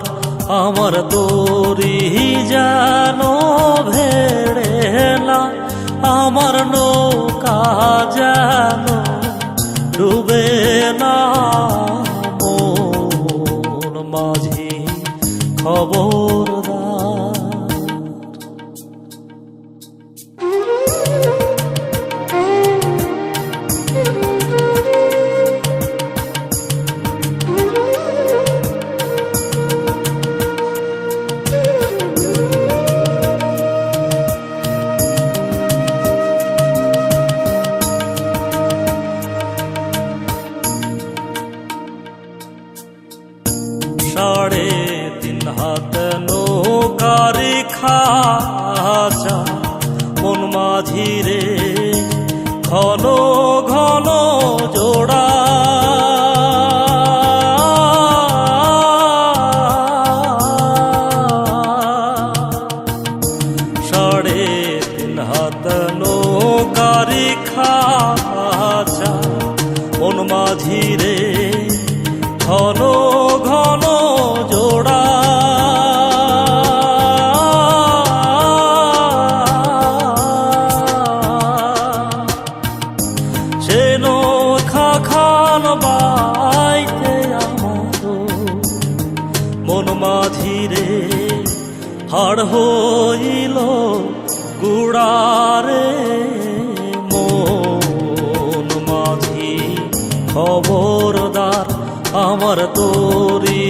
খবরদার আমার তরি যেন ভেড়ে না, আমার নৌকা যেন ডুবে না। মন মাঝি খবরদার। সাড়ে তিন হাত নৌকারি খাঁচা মন মাঝিরে ঘন ঘন জোড়া। সাড়ে তিন হাত নৌকারি খাঁচা মন মাঝিরে ঘন ঘন জোড়া। সে নৌকা খান বাইতে আমার মন মাঝিরে হাড় হইল গুড়ারে। মন মাঝি খবরদার আমার তরি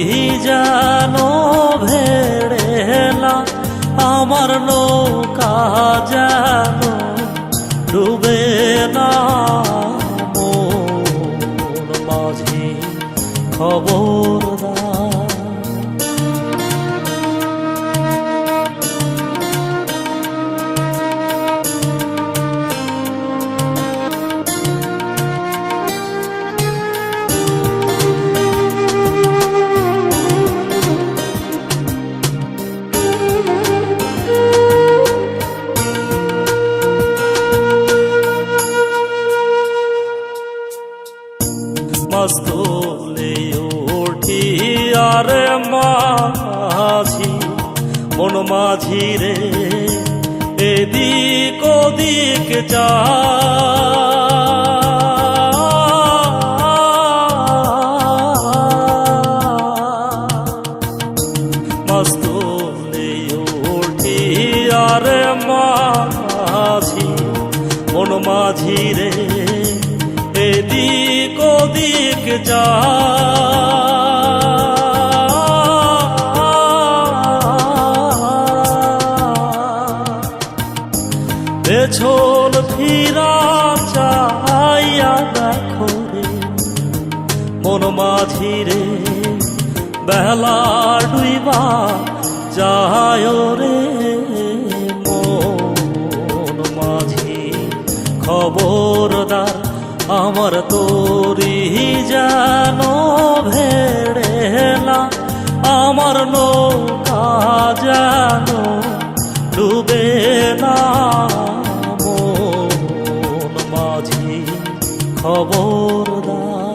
যেন ভেড়ে না, আমার নৌকা যেন ডুবে না। মন মাঝি খবরদার। মস্তলে উঠি আরে মাঝি মন মাঝিরে এদিক ওদিক যা। মস্তলে উঠি আরে মাঝি মন মাঝিরে এদিক ওদিক যা। পেছন ফিরা চাইয়া দেখো রে মন মাঝিরে বেলা ডুইবা যায় রে। মন মাঝি খবরদার আমার তরি যেন ভেড়ে না, আমার নৌকা যেন ডুবে না। মন মাঝি খবরদার।